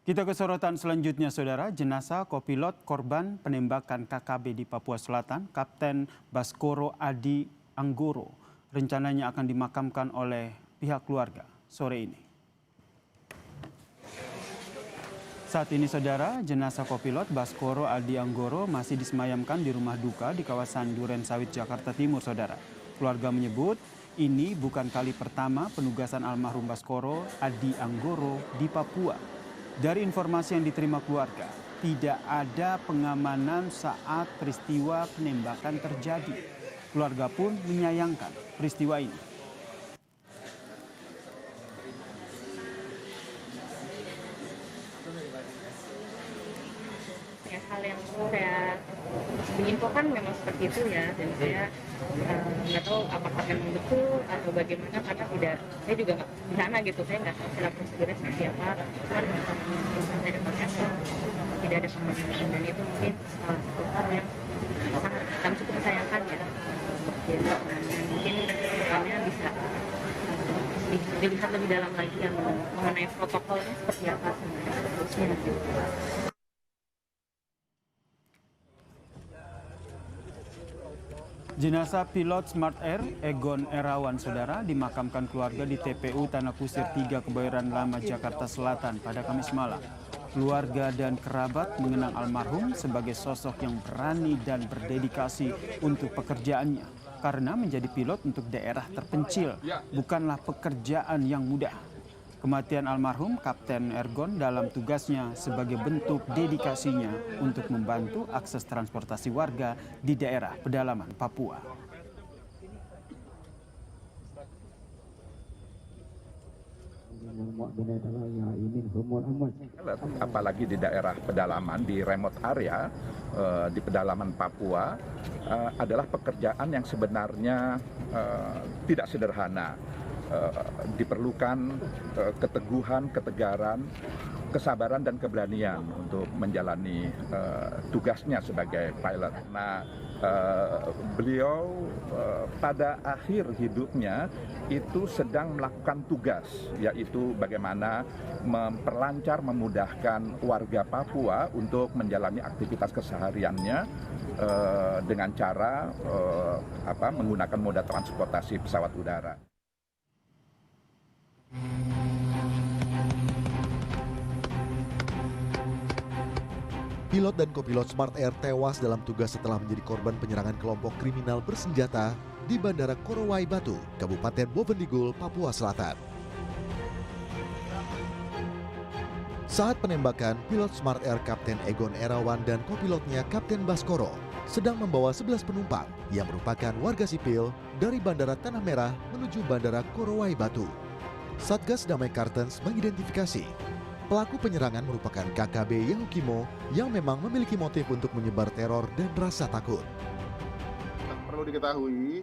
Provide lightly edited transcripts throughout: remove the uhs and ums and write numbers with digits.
Kita ke sorotan selanjutnya, Saudara. Jenazah kopilot korban penembakan KKB di Papua Selatan, Kapten Baskoro Adi Anggoro, rencananya akan dimakamkan oleh pihak keluarga sore ini. Saat ini, Saudara, jenazah kopilot Baskoro Adi Anggoro masih disemayamkan di rumah duka di kawasan Duren Sawit, Jakarta Timur, Saudara. Keluarga menyebut ini bukan kali pertama penugasan almarhum Baskoro Adi Anggoro di Papua. Dari informasi yang diterima keluarga, tidak ada pengamanan saat peristiwa penembakan terjadi. Keluarga pun menyayangkan peristiwa ini. Ya, hal yang saya diinfokan memang seperti itu ya, dan saya nggak tahu apakah memang betul atau bagaimana, karena saya juga nggak di sana gitu, saya nggak tahu secara prosedurnya seperti apa. Cuman saya dapatkan tidak ada pemeriksaan, dan itu mungkin salah satu hal yang sangat kami cukup sayangkan ya. Dan mungkin kedepannya bisa dilihat lebih dalam lagi yang mengenai protokolnya seperti apa sebenarnya. Jenazah pilot Smart Air Egon Erawan, Saudara, dimakamkan keluarga di TPU Tanah Kusir 3 Kebayoran Lama, Jakarta Selatan pada Kamis malam. Keluarga dan kerabat mengenang almarhum sebagai sosok yang berani dan berdedikasi untuk pekerjaannya. Karena menjadi pilot untuk daerah terpencil bukanlah pekerjaan yang mudah. Kematian almarhum Kapten Ergon dalam tugasnya sebagai bentuk dedikasinya untuk membantu akses transportasi warga di daerah pedalaman Papua. Apalagi di daerah pedalaman, di remote area, di pedalaman Papua, adalah pekerjaan yang sebenarnya tidak sederhana. Diperlukan keteguhan, ketegaran, kesabaran dan keberanian untuk menjalani tugasnya sebagai pilot. Nah, beliau pada akhir hidupnya itu sedang melakukan tugas, yaitu bagaimana memperlancar, memudahkan warga Papua untuk menjalani aktivitas kesehariannya dengan cara menggunakan moda transportasi pesawat udara. Pilot dan kopilot Smart Air tewas dalam tugas setelah menjadi korban penyerangan kelompok kriminal bersenjata di Bandara Korowai Batu, Kabupaten Bovendigul, Papua Selatan. Saat penembakan, pilot Smart Air Kapten Egon Erawan dan kopilotnya Kapten Baskoro sedang membawa 11 penumpang yang merupakan warga sipil dari Bandara Tanah Merah menuju Bandara Korowai Batu. Satgas Damai Kartens mengidentifikasi pelaku penyerangan merupakan KKB Yahukimo yang memang memiliki motif untuk menyebar teror dan rasa takut. Perlu diketahui,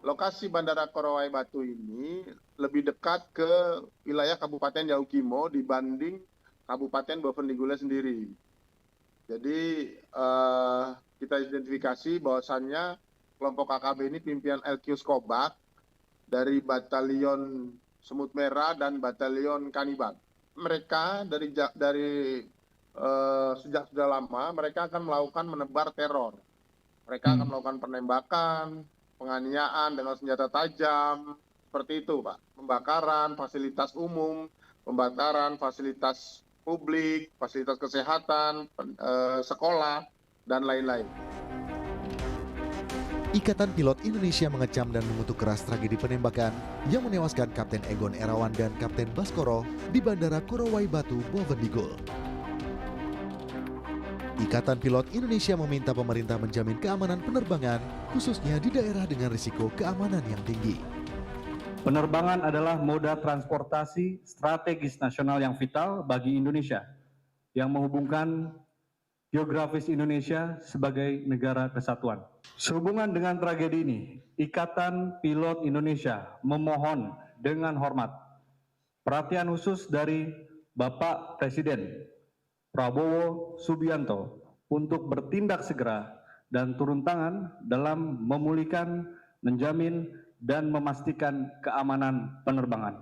lokasi Bandara Korowai Batu ini lebih dekat ke wilayah Kabupaten Yahukimo dibanding Kabupaten Bovendigul sendiri. Jadi kita identifikasi bahwasannya kelompok KKB ini pimpinan LQ Skobak dari Batalion Semut Merah dan Batalion Kaniban. Mereka sejak sudah lama mereka akan melakukan menebar teror. Mereka akan melakukan penembakan, penganiayaan dengan senjata tajam, seperti itu, Pak. Pembakaran fasilitas umum, pembakaran fasilitas publik, fasilitas kesehatan, sekolah, dan lain-lain. Ikatan Pilot Indonesia mengecam dan mengutuk keras tragedi penembakan yang menewaskan Kapten Egon Erawan dan Kapten Baskoro di Bandara Korowai Batu, Bovendigul. Ikatan Pilot Indonesia meminta pemerintah menjamin keamanan penerbangan, khususnya di daerah dengan risiko keamanan yang tinggi. Penerbangan adalah moda transportasi strategis nasional yang vital bagi Indonesia, yang menghubungkan geografis Indonesia sebagai negara kesatuan. Sehubungan dengan tragedi ini, Ikatan Pilot Indonesia memohon dengan hormat perhatian khusus dari Bapak Presiden Prabowo Subianto untuk bertindak segera dan turun tangan dalam memulihkan, menjamin, dan memastikan keamanan penerbangan.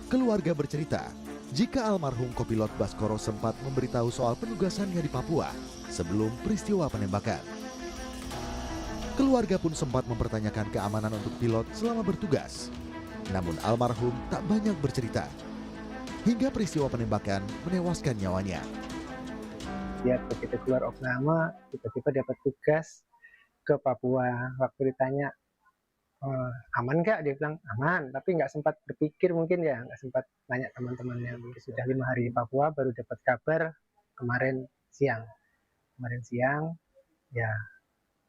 Keluarga bercerita, jika almarhum kopilot Baskoro sempat memberitahu soal penugasannya di Papua sebelum peristiwa penembakan. Keluarga pun sempat mempertanyakan keamanan untuk pilot selama bertugas. Namun almarhum tak banyak bercerita. Hingga peristiwa penembakan menewaskan nyawanya. Dia begitu keluar Oknama, tiba-tiba dapat tugas ke Papua. Waktu ditanya, aman nggak? Dia bilang aman, tapi nggak sempat berpikir mungkin ya, nggak sempat nanya teman-temannya. Sudah 5 hari di Papua, baru dapat kabar kemarin siang.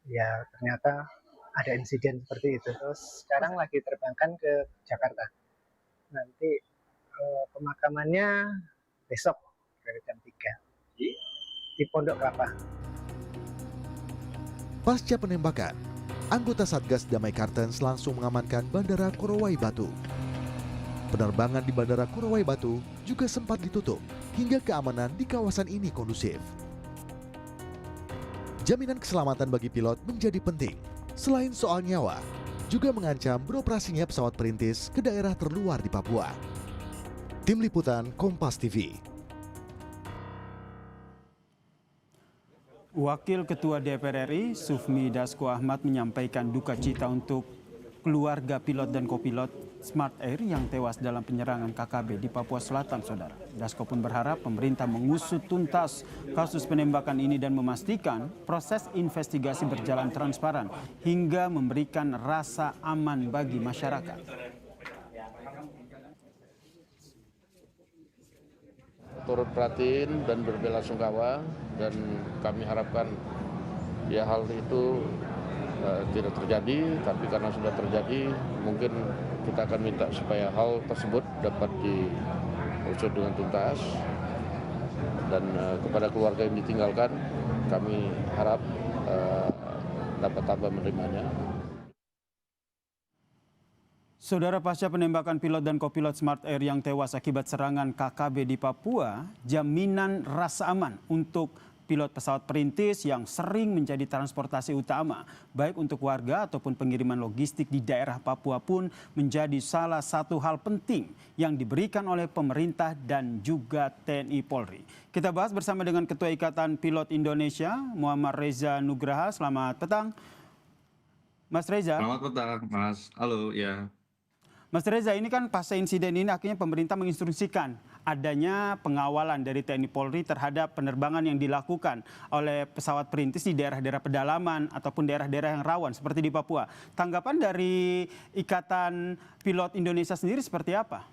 Ya ternyata ada insiden seperti itu. Terus sekarang lagi terbangkan ke Jakarta. Nanti pemakamannya besok dari jam 3 di Pondok Kelapa. Pasca penembakan, anggota Satgas Damai Kartens langsung mengamankan Bandara Korowai Batu. Penerbangan di Bandara Korowai Batu juga sempat ditutup hingga keamanan di kawasan ini kondusif. Jaminan keselamatan bagi pilot menjadi penting. Selain soal nyawa, juga mengancam beroperasinya pesawat perintis ke daerah terluar di Papua. Tim Liputan Kompas TV. Wakil Ketua DPR RI, Sufmi Dasko Ahmad menyampaikan duka cita untuk keluarga pilot dan kopilot Smart Air yang tewas dalam penyerangan KKB di Papua Selatan, Saudara. Dasko pun berharap pemerintah mengusut tuntas kasus penembakan ini dan memastikan proses investigasi berjalan transparan hingga memberikan rasa aman bagi masyarakat. Turut prihatin dan berbelasungkawa, dan kami harapkan ya hal itu tidak terjadi, tapi karena sudah terjadi mungkin kita akan minta supaya hal tersebut dapat diusut dengan tuntas, dan kepada keluarga yang ditinggalkan kami harap dapat tambah menerimanya. Saudara, pasca penembakan pilot dan kopilot Smart Air yang tewas akibat serangan KKB di Papua, jaminan rasa aman untuk pilot pesawat perintis yang sering menjadi transportasi utama, baik untuk warga ataupun pengiriman logistik di daerah Papua pun menjadi salah satu hal penting yang diberikan oleh pemerintah dan juga TNI Polri. Kita bahas bersama dengan Ketua Ikatan Pilot Indonesia, Muhammad Reza Nugraha. Selamat petang, Mas Reza. Selamat petang, Mas. Halo, ya. Mas Reza, ini kan pasca insiden ini akhirnya pemerintah menginstruksikan adanya pengawalan dari TNI Polri terhadap penerbangan yang dilakukan oleh pesawat perintis di daerah-daerah pedalaman ataupun daerah-daerah yang rawan seperti di Papua. Tanggapan dari Ikatan Pilot Indonesia sendiri seperti apa?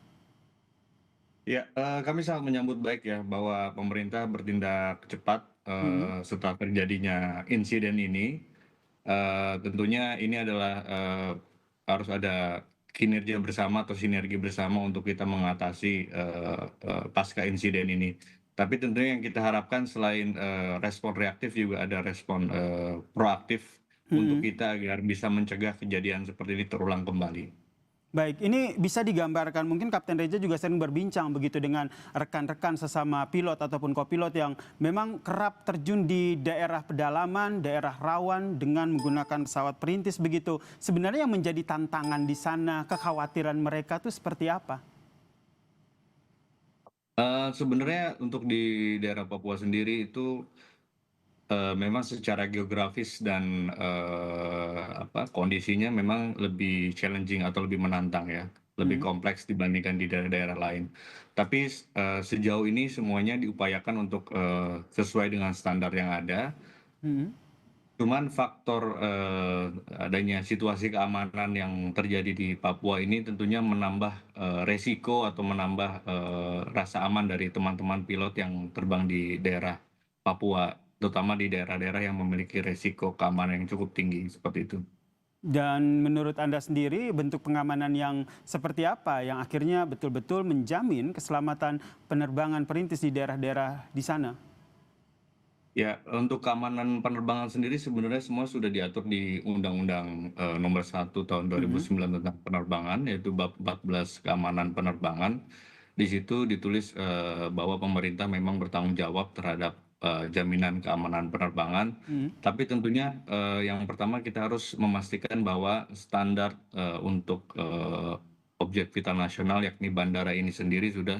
Ya, kami sangat menyambut baik ya bahwa pemerintah bertindak cepat setelah terjadinya insiden ini. Tentunya ini adalah harus ada kinerja bersama atau sinergi bersama untuk kita mengatasi pasca insiden ini. Tapi tentunya yang kita harapkan selain respon reaktif juga ada respon proaktif untuk kita agar bisa mencegah kejadian seperti ini terulang kembali. Baik, ini bisa digambarkan, mungkin Kapten Reza juga sering berbincang begitu dengan rekan-rekan sesama pilot ataupun kopilot yang memang kerap terjun di daerah pedalaman, daerah rawan dengan menggunakan pesawat perintis begitu. Sebenarnya yang menjadi tantangan di sana, kekhawatiran mereka itu seperti apa? Sebenarnya untuk di daerah Papua sendiri itu memang secara geografis dan kondisinya memang lebih challenging atau lebih menantang ya, lebih kompleks dibandingkan di daerah-daerah lain. Tapi sejauh ini semuanya diupayakan untuk sesuai dengan standar yang ada. Cuman faktor adanya situasi keamanan yang terjadi di Papua ini tentunya menambah resiko atau menambah rasa aman dari teman-teman pilot yang terbang di daerah Papua, terutama di daerah-daerah yang memiliki resiko keamanan yang cukup tinggi seperti itu. Dan menurut Anda sendiri bentuk pengamanan yang seperti apa yang akhirnya betul-betul menjamin keselamatan penerbangan perintis di daerah-daerah di sana? Ya, untuk keamanan penerbangan sendiri sebenarnya semua sudah diatur di Undang-Undang Nomor 1 Tahun 2009 tentang penerbangan, yaitu bab 14 keamanan penerbangan. Di situ ditulis bahwa pemerintah memang bertanggung jawab terhadap jaminan keamanan penerbangan. Tapi tentunya yang pertama kita harus memastikan bahwa standar untuk objek vital nasional yakni bandara ini sendiri sudah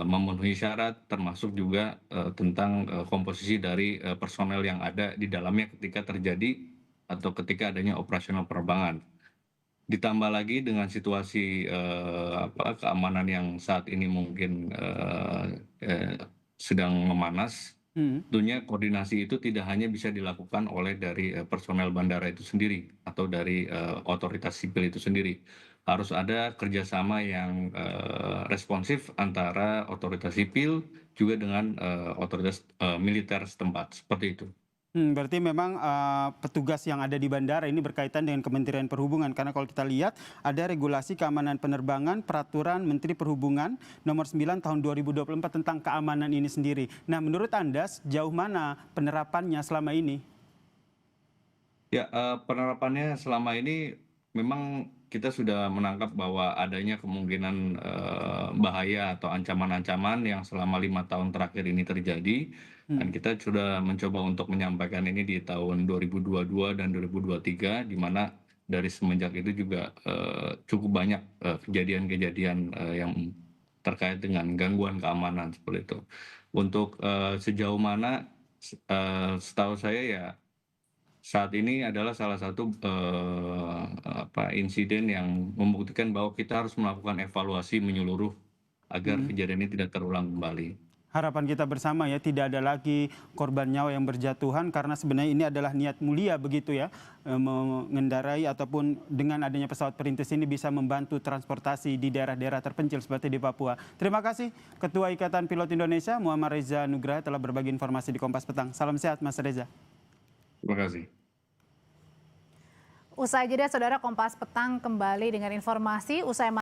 memenuhi syarat, termasuk juga tentang komposisi dari personel yang ada di dalamnya ketika terjadi atau ketika adanya operasional penerbangan. Ditambah lagi dengan situasi keamanan yang saat ini mungkin sedang memanas, tentunya koordinasi itu tidak hanya bisa dilakukan oleh dari personel bandara itu sendiri atau dari otoritas sipil itu sendiri. Harus ada kerjasama yang responsif antara otoritas sipil juga dengan otoritas militer setempat, seperti itu. Berarti memang petugas yang ada di bandara ini berkaitan dengan Kementerian Perhubungan, karena kalau kita lihat ada regulasi keamanan penerbangan peraturan Menteri Perhubungan nomor 9 tahun 2024 tentang keamanan ini sendiri. Nah, menurut Anda sejauh mana penerapannya selama ini? Ya, penerapannya selama ini memang kita sudah menangkap bahwa adanya kemungkinan bahaya atau ancaman-ancaman yang selama 5 tahun terakhir ini terjadi, dan kita sudah mencoba untuk menyampaikan ini di tahun 2022 dan 2023, di mana dari semenjak itu juga cukup banyak kejadian-kejadian yang terkait dengan gangguan keamanan seperti itu. Untuk sejauh mana, setahu saya ya saat ini adalah salah satu insiden yang membuktikan bahwa kita harus melakukan evaluasi menyeluruh agar kejadian ini tidak terulang kembali. Harapan kita bersama ya, tidak ada lagi korban nyawa yang berjatuhan, karena sebenarnya ini adalah niat mulia begitu ya, mengendarai ataupun dengan adanya pesawat perintis ini bisa membantu transportasi di daerah-daerah terpencil seperti di Papua. Terima kasih Ketua Ikatan Pilot Indonesia Muhammad Reza Nugraha telah berbagi informasi di Kompas Petang. Salam sehat Mas Reza. Terima kasih. Usai jeda, Saudara, Kompas Petang kembali dengan informasi usai